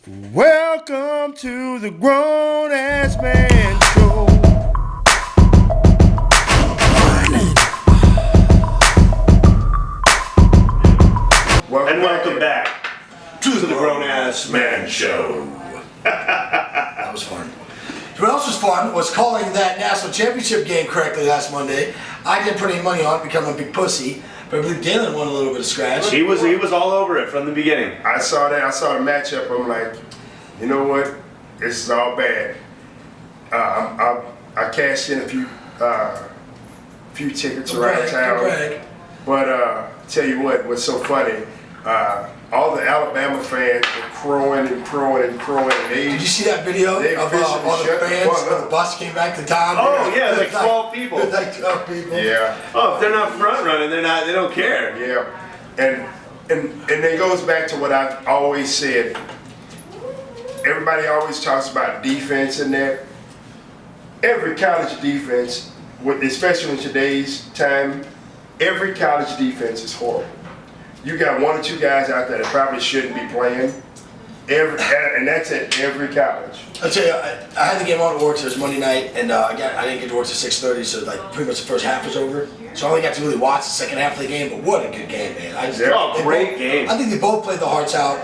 Welcome to the Grown Ass Man Show. And welcome back to the Grown Ass Man Show. That was fun. What else was fun was calling that national championship game correctly last Monday. I didn't put any money on it, becoming a big pussy, but I believe Dalen won a little bit of scratch. He was all over it from the beginning. I saw that. I saw the matchup. I'm like, you know what? This is all bad. I cashed in a few tickets around town. But tell you what's so funny? All the Alabama fans were crowing and crowing and crowing. Did you see that video of all the fans when the bus came back to town? Oh yeah, it was like 12 people. It was like 12 people. Yeah. Oh, if they're not front running, they don't care. Yeah. And it goes back to what I always said. Everybody always talks about defense in there. Every college defense, especially in today's time, every college defense is horrible. You got one or two guys out there that probably shouldn't be playing, and that's at every college. I'll tell you, I had the game on at work, so it was Monday night, and I didn't get to work till 6:30, so like pretty much the first half was over. So I only got to really watch the second half of the game, but what a good game, man. Great game. I think they both played their hearts out.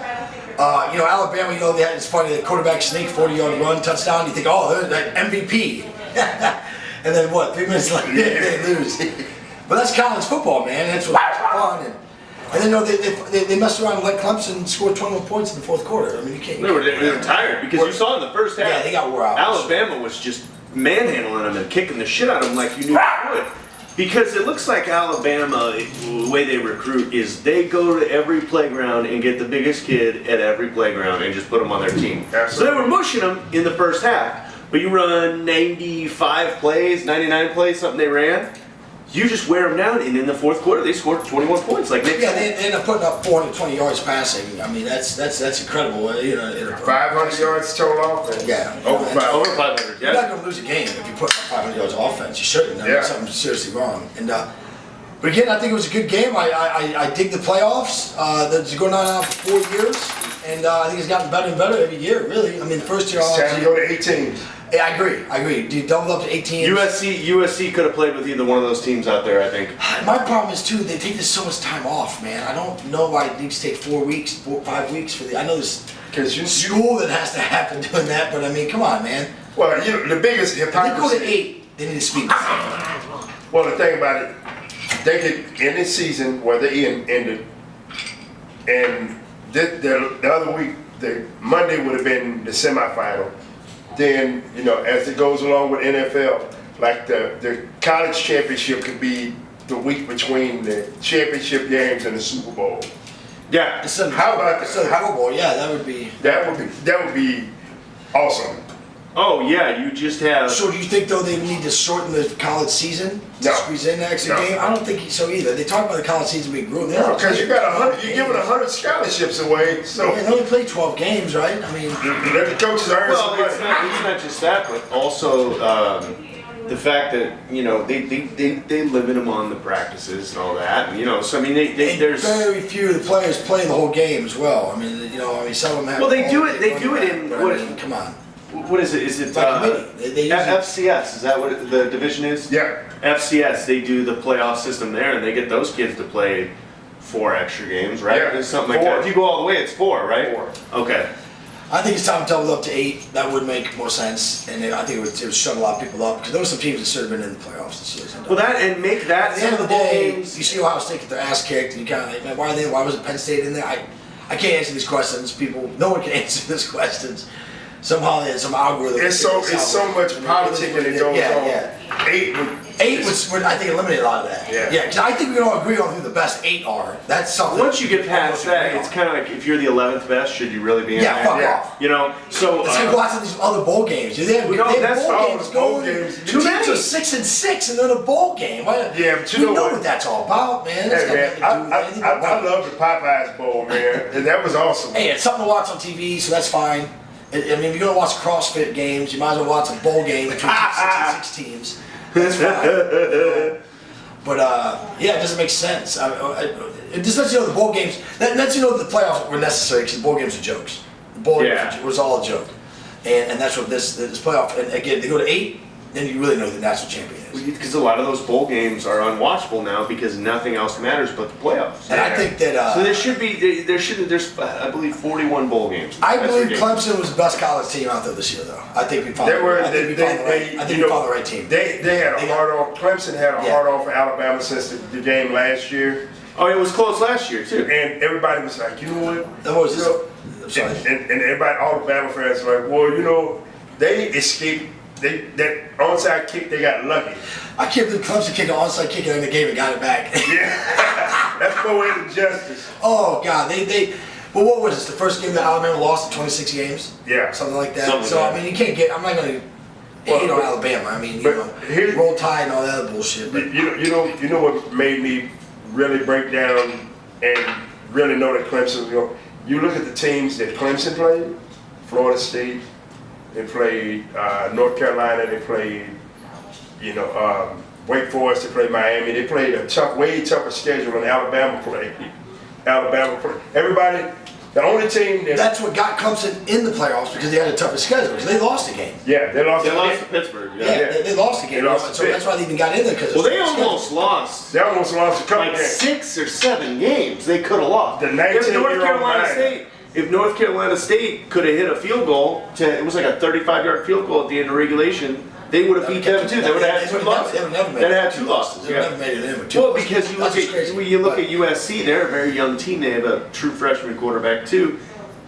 Alabama, it's funny, the quarterback sneak, 40-yard run, touchdown, you think, oh, they're like MVP. And then what, 3 minutes later, they lose. But that's college football, man, and that's what's fun. And then they messed around and let Clemson score 21 points in the fourth quarter. I mean, you can't. They were tired because you saw in the first half. Yeah, they got wore out. Alabama was just manhandling them and kicking the shit out of them like you knew they would. Because it looks like Alabama, the way they recruit is they go to every playground and get the biggest kid at every playground and just put them on their team. Absolutely. So they were mushing them in the first half. But you run 95 plays, 99 plays, something they ran. You just wear them down, and in the fourth quarter, they scored 21 points. Like Nick said. They end up putting up 420 yards passing. I mean, that's incredible. 500 yards total offense. Yeah. Over 500, yeah. You're not going to lose a game if you put up 500 yards of offense. You shouldn't. There's something seriously wrong. And but again, I think it was a good game. I dig the playoffs. That's going on now for 4 years, and I think it's gotten better and better every year. Really. I mean, the first year. It's time to go to 18. Yeah, I agree. Do you double up to 18? USC could have played with either one of those teams out there, I think. My problem is too, they take this so much time off, man. I don't know why it needs to take 5 weeks for the. I know there's school that has to happen doing that, but I mean, come on, man. Well, the biggest hypocrisy. If they go to 8, they need to speak. Well, the thing about it, they get in this season where they ended, and the other week, Monday would have been the semifinal. Then, as it goes along with NFL, like the college championship could be the week between the championship games and the Super Bowl. Yeah. How about the Super Bowl? Yeah, that would be awesome. Oh yeah, you just have. So do you think though they need to shorten the college season to squeeze in the extra game? I don't think so either. They talk about the college season being growing. No, because you're giving 100 scholarships away. So they only play 12 games, right? I mean, the coaches earn well, it's not just that, but also the fact that they limit them on the practices and all that. And, so I mean, there's very few of the players play the whole game as well. I mean, some of them have. Well, they do it in what? I mean, come on. What is it? Is it FCS? Is that what the division is? Yeah. FCS. They do the playoff system there, and they get those kids to play 4 extra games, right? Yeah, It's something like that. If you go all the way, it's 4, right? 4. Okay. I think it's time to double up to 8. That would make more sense, and I think it would shut a lot of people up because there were some teams that should have been in the playoffs this season. Well, that and make that at the end of the day, games. you see Ohio State get their ass kicked, and you kind of like, man, why wasn't Penn State in there? I can't answer these questions. No one can answer these questions. Somehow there's some algorithm. It's so much politicking that goes on. Yeah. 8 would I think eliminate a lot of that. Yeah, because I think we can all agree on who the best 8 are. That's something. Once you get past that, it's kind of like if you're the 11th best, should you really be in there? Fuck off. So it's like watching these other bowl games. They have bowl games going. Too teams are 6-6 and they're in a bowl game. Yeah, but you know what that's all about, man. I love the Popeyes Bowl, man. That was awesome. Hey, it's something to watch on TV, so that's fine. I mean, if you're going to watch CrossFit games, you might as well watch a bowl game between 6 teams. That's fine. But it doesn't make sense. It just lets you know the bowl games. That lets you know that the playoffs were necessary because the bowl games are jokes. bowl game Yeah. was all a joke, and that's what this playoff. And again, they go to 8, then you really know who the national champion is. Because a lot of those bowl games are unwatchable now because nothing else matters but the playoffs. And I think that So there's I believe 41 bowl games. I That's believe ridiculous. Clemson was the best college team out there this year, though. I think we found. They were. I think we found the right. I think we found the right team. They had a hard on. Clemson had a Yeah. hard on for Alabama since the game last year, Oh, it was close last year too. and everybody was like, you know what? That was You know, I'm sorry. and everybody, all the Bama fans were like, well, you know, they escaped. That onside kick, they got lucky. I can't believe Clemson kicked an onside kick in the game and got it back. Yeah, that's poetic justice. Oh God, they. Well, what was this? The first game that Alabama lost in 26 games? Yeah. Something like that. Something So like I mean, you can't get. I'm not gonna hate on Alabama. I mean, you but know, here- roll tide and all that other bullshit. But You know what made me really break down and really know that Clemson. You look at the teams that Clemson played, Florida State. They played North Carolina. They played, Wake Forest. They played Miami. They played a way tougher schedule than Alabama played. Everybody. The only team that that's what got Clemson in the playoffs because they had a tougher schedule because they lost a game. they lost. They lost to Pittsburgh. Yeah, they lost a game. They lost to so that's why they even got in there because Well, they almost lost They almost lost a couple like games. 6 or 7 games. They could have lost. The If 19-year-old man. If North Carolina State could have hit a field goal, it was like a 35-yard field goal at the end of regulation, they would have beat them too. They would have had 2 losses. They would never made They'd it. have 2 losses. They would Yeah. never made it in with 2 Well, losses. because you That's look just crazy. at you look But- at USC, they're a very young team. They have a true freshman quarterback too.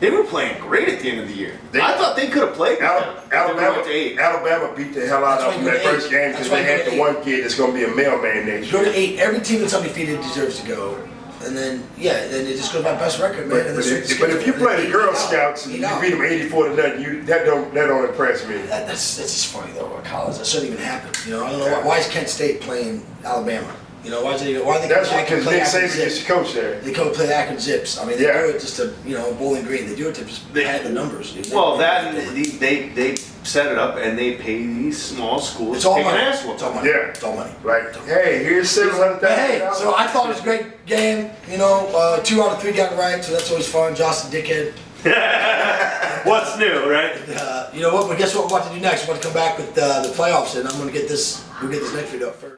They were playing great at the end of the year. I thought they could have played. Alabama beat the hell out That's of them why you that go to first 8. game That's because why they you go had to the 8. one kid that's going to be a mailman next Go year. to 8. Every team that's undefeated deserves to go. And then, then it just goes by best record, man. And But then if you play the Girl Scouts and you beat them 84-0, that don't impress me. That's just funny though. At college, that shouldn't even happen. You know, I don't know why is Kent State playing Alabama. You know, why are they That's coming back and because play Nick Akron Saban used Zips? to coach there. They go play Akron Zips. I mean, they Yeah. do it just to Bowling Green. They do it to just pad the numbers. Dude. Well, that and they set it up and they pay these small schools. It's all to take money. an ass It's all money. Yeah. It's all money. Like, hey, here's $700,000. But hey, so I thought it was a great game. 2 out of 3 got it right, so that's always fun. Josh the dickhead. What's new, right? You know what? But guess what? We're about to do next? We're about to come back with the playoffs, and I'm going to get this. We'll get this next video up first.